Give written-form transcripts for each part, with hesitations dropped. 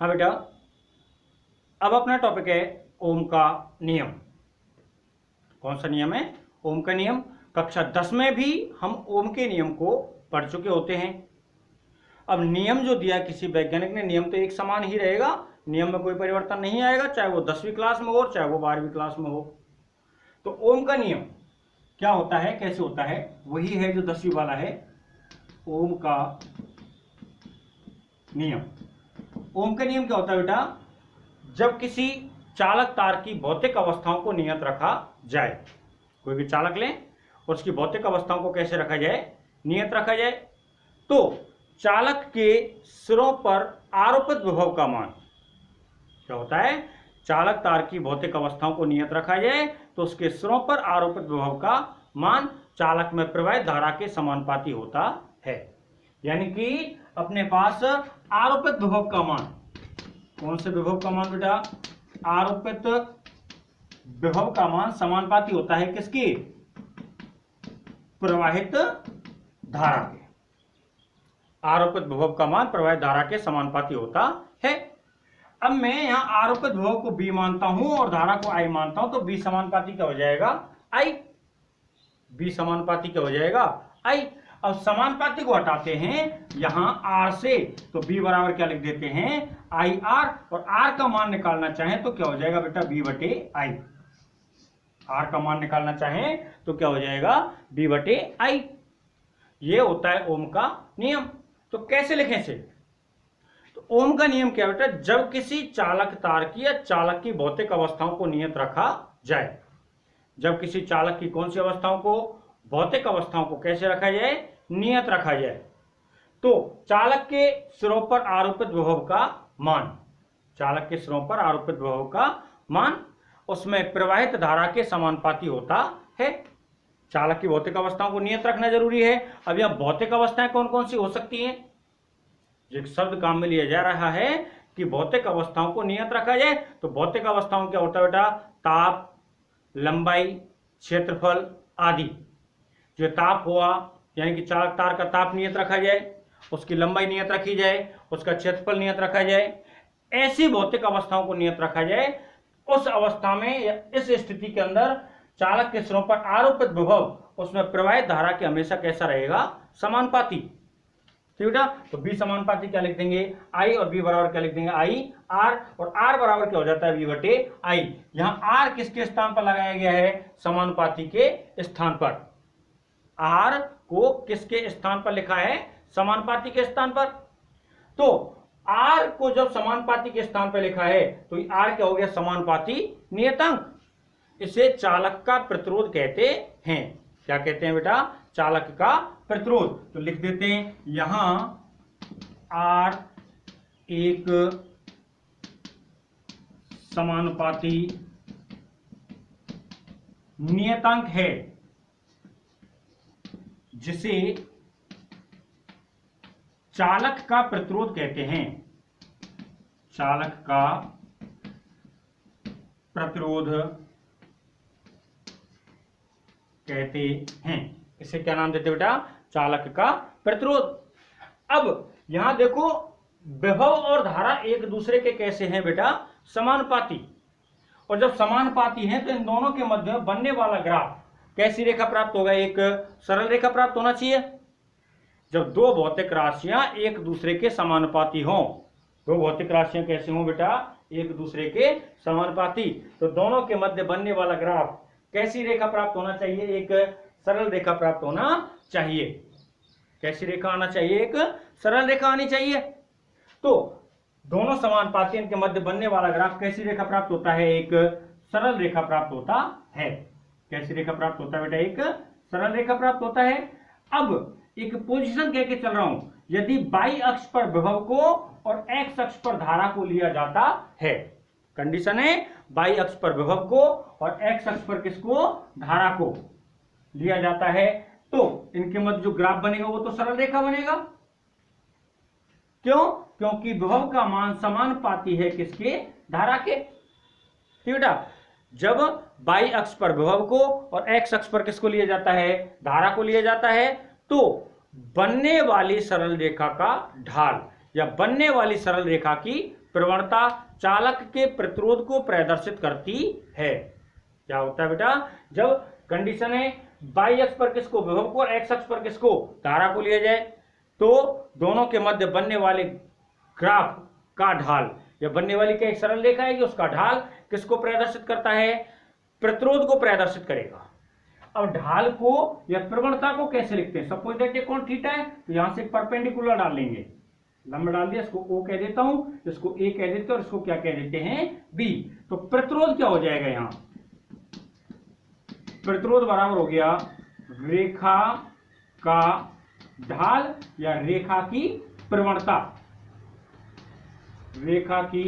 हाँ बेटा, अब अपना टॉपिक है ओम का नियम। कौन सा नियम है? ओम का नियम। कक्षा 10 में भी हम ओम के नियम को पढ़ चुके होते हैं। अब नियम जो दिया किसी वैज्ञानिक ने, नियम तो एक समान ही रहेगा, नियम में कोई परिवर्तन नहीं आएगा, चाहे वो 10वीं क्लास में हो चाहे वो 12वीं क्लास में हो। तो ओम का नियम क्या होता है, कैसे होता है, वही है जो 10वीं वाला है, ओम का नियम। ओम का नियम क्या होता है बेटा? जब किसी चालक तार की भौतिक अवस्थाओं को नियत रखा जाए, कोई भी चालक लें और उसकी भौतिक अवस्थाओं को कैसे रखा जाए, नियत रखा जाए, तो चालक के सिरों पर आरोपित विभव का मान क्या होता है? चालक तार की भौतिक अवस्थाओं को नियत रखा जाए तो उसके सिरों पर आरोपित विभव का मान चालक में प्रवाहित धारा के समानुपाती होता है। यानी कि अपने पास आरोपित विभव का मान, कौन से विभव का मान बेटा? आरोपित विभव का मान समानुपाती होता है किसकी? प्रवाहित धारा के। आरोपित विभव का मान प्रवाहित धारा के समानुपाती होता है। अब मैं यहां आरोपित विभव को B मानता हूं और धारा को I मानता हूं, तो B समानुपाती क्या हो जाएगा? I। B समानुपाती क्या हो जाएगा? I। अब समानुपाती को हटाते हैं यहां R से, तो B बराबर क्या लिख देते हैं? IR, और R का मान निकालना चाहें तो क्या हो जाएगा बेटा? B बटे I। R का मान निकालना चाहें तो क्या हो जाएगा? B बटे I। ये होता है ओम का नियम। तो कैसे लिखें इसे? तो ओम का नियम क्या बेटा? जब किसी चालक तार की या चालक की भौतिक अवस्थाओं को नियत रखा जाए, जब किसी चालक की कौन सी अवस्थाओं को, भौतिक अवस्थाओं को कैसे रखा जाए? नियत रखा जाए, तो चालक के सिरों पर आरोपित विभव का मान, चालक के सिरों पर आरोपित विभव का मान उसमें प्रवाहित धारा के समानुपाती होता है। चालक की भौतिक अवस्थाओं को नियत रखना जरूरी है। अब यह भौतिक अवस्थाएं कौन कौन सी हो सकती हैं? एक शब्द काम में लिया जा रहा है कि भौतिक अवस्थाओं को नियत रखा जाए, तो भौतिक अवस्थाओं क्या होता है बेटा? ताप, लंबाई, क्षेत्रफल आदि। जो ताप हुआ यानी कि चालक तार का ताप नियत रखा जाए, उसकी लंबाई नियत रखी जाए, उसका क्षेत्रफल नियत रखा जाए, ऐसी भौतिक अवस्थाओं को नियत रखा जाए। उस अवस्था में या इस स्थिति के अंदर चालक के सिरों पर आरोपित विभव उसमें प्रवाहित धारा के हमेशा कैसा रहेगा? समानुपाती। ठीक बेटा, तो B समानुपाती क्या लिख देंगे? I, और B बराबर क्या लिख देंगे? I R, और R बराबर क्या हो जाता है? B बटे I। यहां R किसके स्थान पर लगाया गया है? समानुपाती के स्थान पर। R को किसके स्थान पर लिखा है? समानुपाती के स्थान पर। तो R को जब समानुपाती के स्थान पर लिखा है तो R क्या हो गया? समानुपाती नियतांक। इसे चालक का प्रतिरोध कहते हैं। क्या कहते हैं बेटा? चालक का प्रतिरोध। तो लिख देते हैं यहां R एक समानुपाती नियतांक है जिसे चालक का प्रतिरोध कहते हैं। चालक का प्रतिरोध कहते हैं। इसे क्या नाम देते बेटा? चालक का प्रतिरोध। अब यहां देखो, विभव और धारा एक दूसरे के कैसे हैं बेटा? समानुपाती। और जब समानुपाती हैं तो इन दोनों के मध्य बनने वाला ग्राफ कैसी रेखा प्राप्त होगा? एक सरल रेखा प्राप्त होना चाहिए। जब दो भौतिक राशियां एक दूसरे के समानुपाती हों, दो भौतिक राशियां कैसे हों बेटा? एक दूसरे के समानुपाती। तो दोनों के मध्य बनने वाला ग्राफ कैसी रेखा प्राप्त होना चाहिए? एक सरल रेखा प्राप्त होना चाहिए। कैसी रेखा आना चाहिए? एक सरल रेखा आनी चाहिए। तो दोनों समानुपाती इनके मध्य बनने वाला ग्राफ कैसी रेखा प्राप्त होता है? एक सरल रेखा प्राप्त होता है। कैसी रेखा प्राप्त होता है बेटा? एक सरल रेखा प्राप्त होता है। अब एक पोजीशन कह के चल रहा हूं, यदि बाई अक्ष पर विभव को और एक्स अक्ष पर धारा को लिया जाता है, कंडीशन है बाई अक्ष पर विभव को और एक्स अक्ष पर किसको? धारा को लिया जाता है, तो इनके मध्य जो ग्राफ बनेगा वो तो सरल रेखा बनेगा। क्यों? क्योंकि विभव का मान समानुपाती है किसके? धारा के। ठीक बेटा, जब बाई अक्ष पर विभव को और एक्स अक्ष पर किसको लिया जाता है? धारा को लिया जाता है, तो बनने वाली सरल रेखा का ढाल या बनने वाली सरल रेखा की प्रवणता चालक के प्रतिरोध को प्रदर्शित करती है। क्या होता है बेटा, जब कंडीशन है y अक्ष पर किसको, विभव को, और x अक्ष पर किसको, धारा को लिया जाए, तो दोनों के मध्य बनने वाले ग्राफ का ढाल या बनने वाली क्या एक सरल रेखा है कि उसका ढाल किसको प्रदर्शित करता है, प्रतिरोध को प्रदर्शित करेगा। अब ढाल को या प्रवणता को कैसे लिखते हैं, सपोज दैट ये कोण थीटा है, तो यहां से परपेंडिकुलर डाल लेंगे, लंब डाल दिया, इसको O कह देता हूं, इसको A कह देते हैं और इसको क्या कह देते हैं, B। तो प्रतिरोध क्या हो जाएगा, यहां प्रतिरोध बराबर हो गया रेखा का ढाल या रेखा की प्रवणता, रेखा की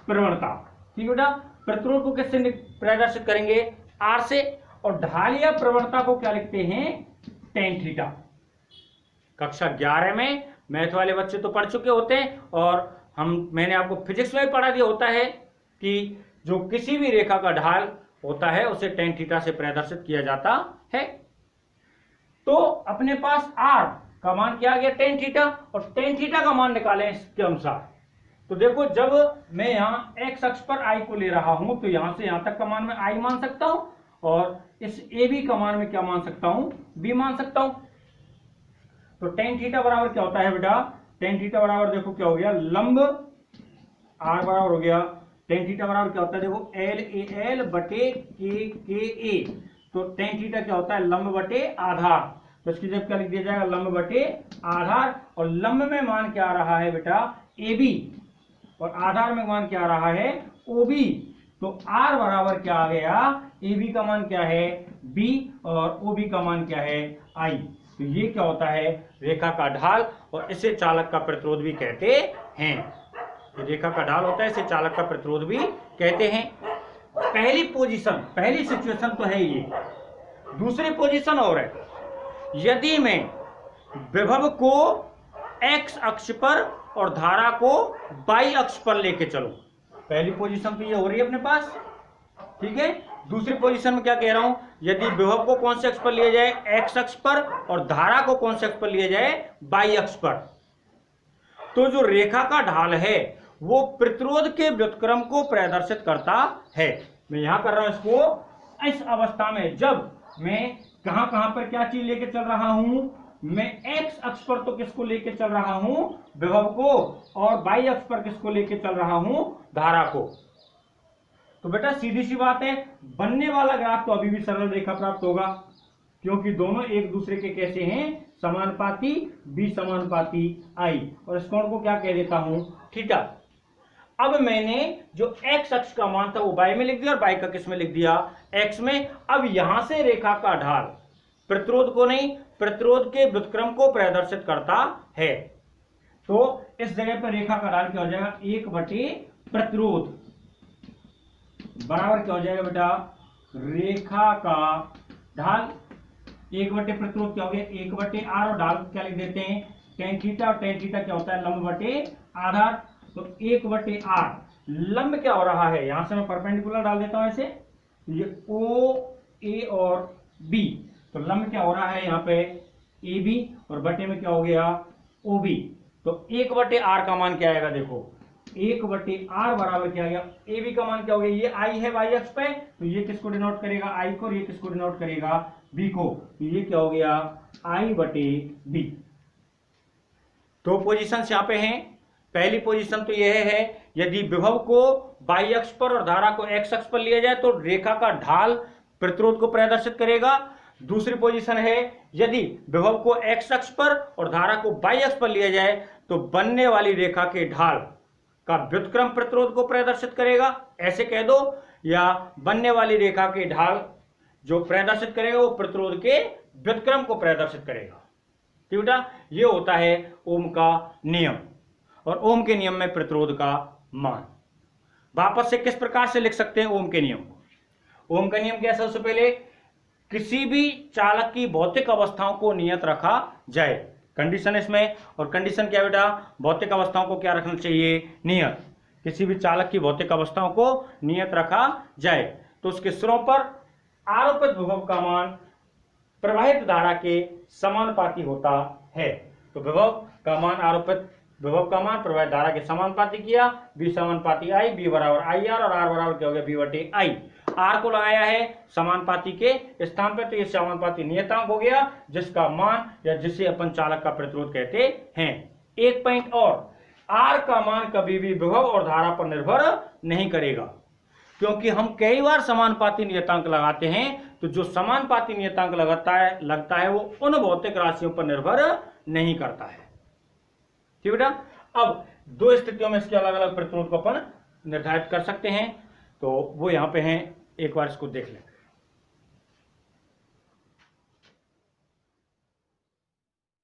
प्रवणता। ठीक बेटा, प्रतिरोध को किससे प्रदर्शित करेंगे, R से, और ढाल या प्रवणता को क्या लिखते हैं, tan थीटा। कक्षा 11 में मैथ वाले बच्चे तो पढ़ चुके होते हैं, और मैंने आपको फिजिक्स में भी पढ़ा दिया होता है कि जो किसी भी रेखा का ढाल होता है उसे tan थीटा से प्रदर्शित किया जाता है। तो अपने पास R का मान क्या आ गया, tan थीटा, और tan थीटा का मान निकालें इसके अनुसार। तो देखो, जब मैं यहाँ x अक्ष पर I को ले रहा हूं तो यहां से यहां तक का मान मैं I मान सकता हूं, और इस AB का मान मैं क्या मान सकता हूं, B मान सकता हूं। तो tan थीटा बराबर क्या होता है बेटा, tan थीटा बराबर देखो क्या हो गया, लंब R बराबर हो गया, tan थीटा बराबर क्या होता है, देखो LAL बटे KKA। तो tan थीटा क्या होता है, लंब बटे आधार, तो इसकी जगह क्या लिख दिया जाएगा, लंब बटे आधार, और लंब में मान क्या आ रहा है बेटा, AB, और आधार में मान क्या आ रहा है, OB। तो R बराबर क्या आ गया, AB का मान क्या है, B, और OB का मान क्या है, I। तो ये क्या होता है, रेखा का ढाल, और इसे चालक का प्रतिरोध भी कहते हैं। ये रेखा का ढाल होता है, इसे चालक का प्रतिरोध भी कहते हैं। पहली पोजीशन, पहली सिचुएशन तो है ये। दूसरी पोजीशन और है, यदि मैं विभव को x अक्ष पर और धारा को y अक्ष पर लेके चलूं, पहली पोजीशन तो ये हो रही है अपने पास, ठीक है। दूसरी पोजीशन में क्या कह रहा हूं, यदि विभव को कौन से अक्ष पर लिया जाए, x अक्ष पर, और धारा को कौन से अक्ष पर लिया जाए, y अक्ष पर, तो जो रेखा का ढाल है वो प्रतिरोध के व्युत्क्रम को प्रदर्शित करता है। मैं यहां कर रहा हूं इसको इस अवस्था में, जब मैं कहां कहां पर क्या चीज लेके चल रहा हूं, मैं x अक्ष पर तो किसको लेके चल रहा हूं, विभव को, और y अक्ष पर किसको लेके चल रहा हूं, धारा को। तो बेटा सीधी सी बात है, बनने वाला ग्राफ तो अभी भी सरल रेखा प्राप्त होगा, क्योंकि दोनों एक दूसरे के कैसे हैं, समानुपाती, b समानुपाती I, और इस कोण को क्या कह देता हूं, थीटा। अब मैंने जो x अक्ष का मान था वो y में लिख दिया, और y का किस में लिख दिया, x में। अब यहां से रेखा का ढाल प्रतिरोध को नहीं, प्रतिरोध के व्युत्क्रम को प्रदर्शित करता है। तो इस जगह पर रेखा का ढाल क्या हो जाएगा, 1 बटे प्रतिरोध बराबर क्या हो जाएगा बेटा, रेखा का ढाल 1 बटे प्रतिरोध क्या हो गया, 1 बटे R, और ढाल क्या लिख देते हैं, tan थीटा, और tan थीटा क्या होता है, लंब बटे आधार। तो 1 बटे R, लंब क्या हो रहा है, यहां से मैं परपेंडिकुलर डाल देता हूं ऐसे, ये O, A और B, तो लंब क्या हो रहा है यहाँ पे, AB, और बटे में क्या हो गया, OB। तो 1 बटे R का मान क्या आएगा, देखो 1 बटे R बराबर क्या आ गया, AB का मान क्या हो गया, ये I है y अक्ष पे, तो ये किसको डिनोट करेगा, I को, और ये किसको डिनोट करेगा, B को, तो ये क्या हो गया, I बटे B। दो पोजीशंस यहाँ पे हैं। पहली पोजीशन तो यह है, यदि विभव को y अक्ष पर और धारा को x अक्ष पर लिया जाए तो रेखा का ढाल प्रतिरोध को प्रदर्शित करेगा। दूसरी पोजीशन है, यदि विभव को x अक्ष पर और धारा को y अक्ष पर लिया जाए तो बनने वाली रेखा के ढाल का व्युत्क्रम प्रतिरोध को प्रदर्शित करेगा, ऐसे कह दो, या बनने वाली रेखा के ढाल जो प्रदर्शित करेगा वो प्रतिरोध के व्युत्क्रम को प्रदर्शित करेगा। ठीक बेटा, ये होता है ओम का नियम, और ओम के नियम में प्रतिरोध का मान। वापस से किस प्रकार से लिख सकते हैं ओम के नियम को। ओम का नियम क्या है, सबसे पहले किसी भी चालक की भौतिक अवस्थाओं को नियत रखा जाए, कंडीशन इसमें, और कंडीशन क्या बेटा, भौतिक अवस्थाओं को क्या रखना चाहिए, नियत। किसी भी चालक की भौतिक अवस्थाओं को नियत रखा जाए तो उसके सिरों पर आरोपित विभव का मान प्रवाहित धारा के समानुपाती होता है। तो विभव का मान आरोपित विभव का मान प्रवाहित धारा के समानुपाती किया, V समानुपाती I, B बराबर IR और R बराबर क्या हो गया V/I। R को लगाया है समानुपाती के स्थान पर, तो ये समानुपाती नियतांक हो गया जिसका मान या जिसे अपन चालक का प्रतिरोध कहते हैं। एक पॉइंट और, R का मान कभी भी विभव और धारा पर निर्भर नहीं करेगा, क्योंकि हम कई बार समानुपाती नियतांक लगाते हैं, तो जो समानुपाती नियतांक लगता है वो उन भौतिक राशियों पर निर्भर नहीं करता है। ठीक बेटा, अब दो स्थितियों में इसके अलग अलग प्रतिरोध को अपन निर्धारित कर सकते हैं, तो वो यहां पे हैं, एक बार इसको देख लें।